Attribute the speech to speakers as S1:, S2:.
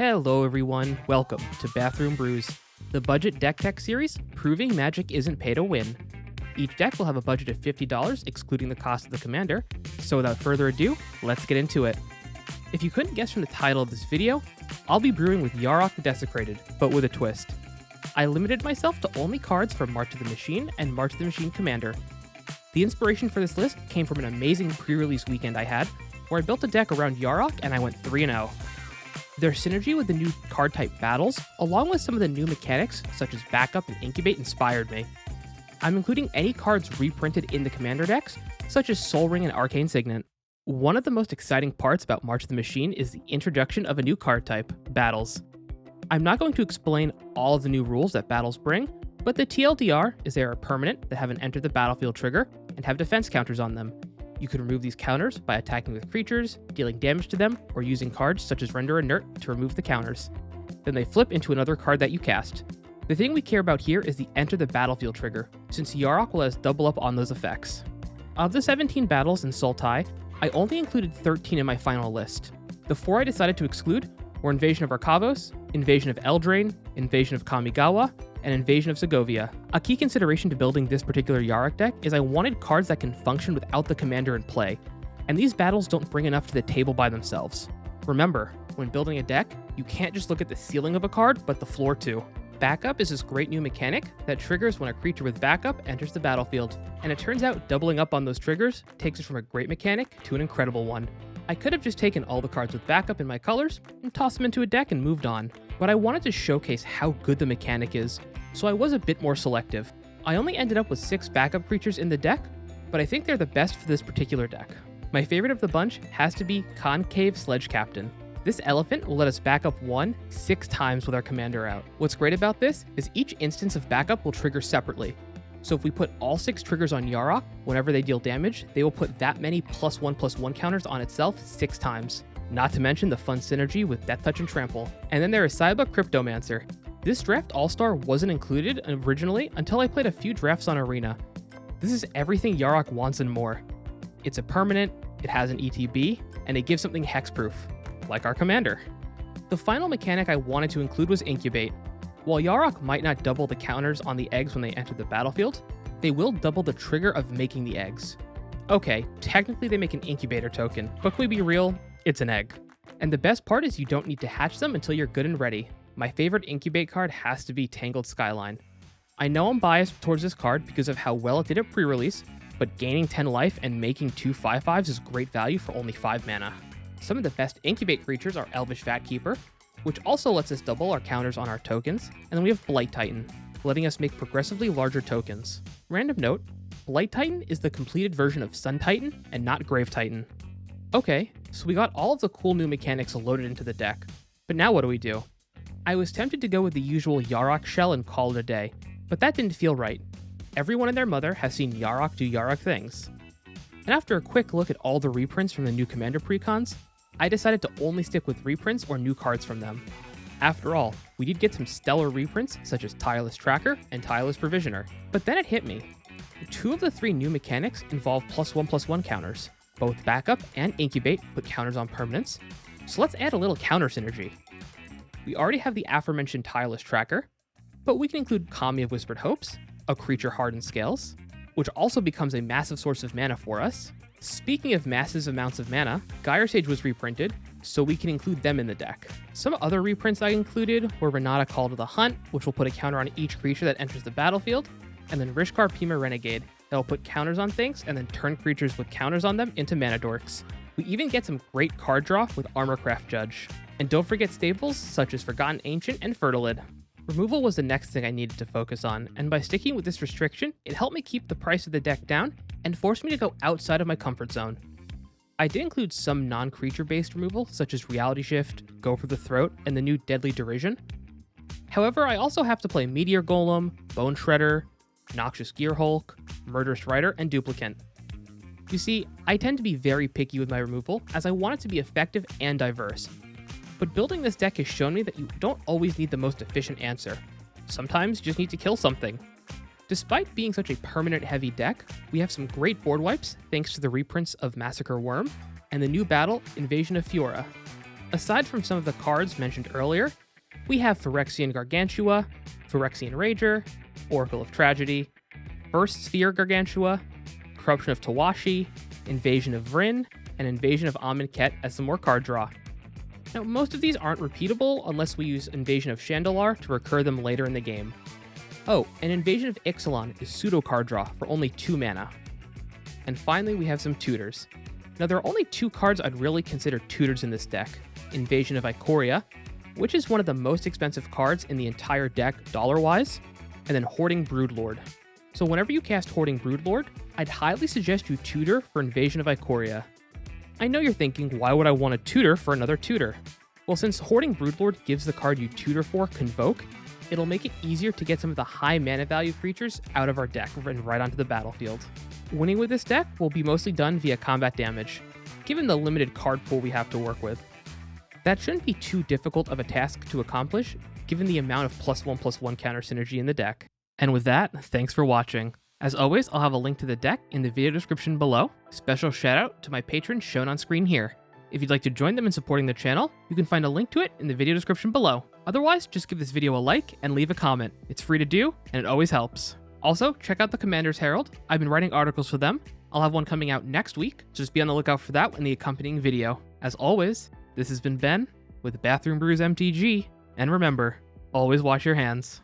S1: Hello everyone, welcome to Bathroom Brews, the budget deck tech series proving magic isn't pay to win. Each deck will have a budget of $50 excluding the cost of the commander, so without further ado, let's get into it. If you couldn't guess from the title of this video, I'll be brewing with Yarok Desecrated, but with a twist. I limited myself to only cards from March of the Machine and March of the Machine Commander. The inspiration for this list came from an amazing pre-release weekend I had, where I built a deck around Yarok and I went 3-0. Their synergy with the new card type battles, along with some of the new mechanics such as backup and incubate, inspired me. I'm including any cards reprinted in the commander decks, such as Soul Ring and Arcane Signet. One of the most exciting parts about March of the Machine is the introduction of a new card type, battles. I'm not going to explain all of the new rules that battles bring, but the TLDR is they are permanent that have an enter the battlefield trigger and have defense counters on them. You can remove these counters by attacking with creatures, dealing damage to them, or using cards such as Render Inert to remove the counters. Then they flip into another card that you cast. The thing we care about here is the Enter the Battlefield trigger, since Yarok will let us double up on those effects. Of the 17 battles in Sultai, I only included 13 in my final list. The 4 I decided to exclude were Invasion of Arcavos, Invasion of Eldraine, Invasion of Kamigawa, and Invasion of Segovia. A key consideration to building this particular Yarok deck is I wanted cards that can function without the commander in play, and these battles don't bring enough to the table by themselves. Remember, when building a deck, you can't just look at the ceiling of a card, but the floor too. Backup is this great new mechanic that triggers when a creature with backup enters the battlefield, and it turns out doubling up on those triggers takes us from a great mechanic to an incredible one. I could have just taken all the cards with backup in my colors and tossed them into a deck and moved on, but I wanted to showcase how good the mechanic is, so I was a bit more selective. I only ended up with 6 backup creatures in the deck, but I think they're the best for this particular deck. My favorite of the bunch has to be Concave Sledge Captain. This elephant will let us back up 6 times with our commander out. What's great about this is each instance of backup will trigger separately. So if we put all 6 triggers on Yarok, whenever they deal damage, they will put that many +1/+1 counters on itself 6 times. Not to mention the fun synergy with Death Touch and Trample. And then there is Saiba Cryptomancer. This draft all-star wasn't included originally until I played a few drafts on Arena. This is everything Yarok wants and more. It's a permanent, it has an ETB, and it gives something hexproof, like our commander. The final mechanic I wanted to include was incubate. While Yarok might not double the counters on the eggs when they enter the battlefield, they will double the trigger of making the eggs. Okay, technically they make an incubator token, but can we be real? It's an egg. And the best part is you don't need to hatch them until you're good and ready. My favorite incubate card has to be Tangled Skyline. I know I'm biased towards this card because of how well it did at pre-release, but gaining 10 life and making 2 5/5s is great value for only 5 mana. Some of the best incubate creatures are Elvish Vatkeeper, which also lets us double our counters on our tokens, and then we have Blight Titan, letting us make progressively larger tokens. Random note, Blight Titan is the completed version of Sun Titan and not Grave Titan. Okay, so we got all of the cool new mechanics loaded into the deck, but now what do? I was tempted to go with the usual Yarok shell and call it a day, but that didn't feel right. Everyone and their mother has seen Yarok do Yarok things. And after a quick look at all the reprints from the new Commander precons, I decided to only stick with reprints or new cards from them. After all, we did get some stellar reprints such as Tireless Tracker and Tireless Provisioner, but then it hit me. 2 of the 3 new mechanics involve +1/+1 counters. Both backup and incubate put counters on permanents, so let's add a little counter synergy. We already have the aforementioned Tireless Tracker, but we can include Kami of Whispered Hopes, a creature Hardened Scales, which also becomes a massive source of mana for us. Speaking of massive amounts of mana, Gyre Sage was reprinted, so we can include them in the deck. Some other reprints I included were Renata Call to the Hunt, which will put a counter on each creature that enters the battlefield, and then Rishkar Pima Renegade, that will put counters on things and then turn creatures with counters on them into mana dorks. We even get some great card draw with Armorcraft Judge. And don't forget staples such as Forgotten Ancient and Fertilid. Removal was the next thing I needed to focus on, and by sticking with this restriction, it helped me keep the price of the deck down and forced me to go outside of my comfort zone. I did include some non-creature based removal such as Reality Shift, Go for the Throat, and the new Deadly Derision. However, I also have to play Meteor Golem, Bone Shredder, Noxious Gearhulk, Murderous Rider, and Duplicant. You see, I tend to be very picky with my removal as I want it to be effective and diverse. But building this deck has shown me that you don't always need the most efficient answer. Sometimes you just need to kill something. Despite being such a permanent heavy deck, we have some great board wipes thanks to the reprints of Massacre Worm and the new battle, Invasion of Fiora. Aside from some of the cards mentioned earlier, we have Phyrexian Gargantua, Phyrexian Rager, Oracle of Tragedy, First Sphere Gargantua, Corruption of Tawashi, Invasion of Vryn, and Invasion of Amonkhet as some more card draw. Now, most of these aren't repeatable unless we use Invasion of Chandalar to recur them later in the game. Oh, and Invasion of Ixalan is pseudo card draw for only 2 mana. And finally, we have some tutors. Now, there are only 2 cards I'd really consider tutors in this deck. Invasion of Ikoria, which is one of the most expensive cards in the entire deck dollar-wise, and then Hoarding Broodlord. So whenever you cast Hoarding Broodlord, I'd highly suggest you tutor for Invasion of Ikoria. I know you're thinking, why would I want to tutor for another tutor? Well, since Hoarding Broodlord gives the card you tutor for Convoke, it'll make it easier to get some of the high mana value creatures out of our deck and right onto the battlefield. Winning with this deck will be mostly done via combat damage, given the limited card pool we have to work with. That shouldn't be too difficult of a task to accomplish, given the amount of +1/+1 counter synergy in the deck. And with that, thanks for watching. As always, I'll have a link to the deck in the video description below. Special shout out to my patrons shown on screen here. If you'd like to join them in supporting the channel, you can find a link to it in the video description below. Otherwise, just give this video a like and leave a comment. It's free to do, and it always helps. Also, check out the Commander's Herald. I've been writing articles for them. I'll have one coming out next week, so just be on the lookout for that in the accompanying video. As always, this has been Ben with Bathroom Brews MTG, and remember, always wash your hands.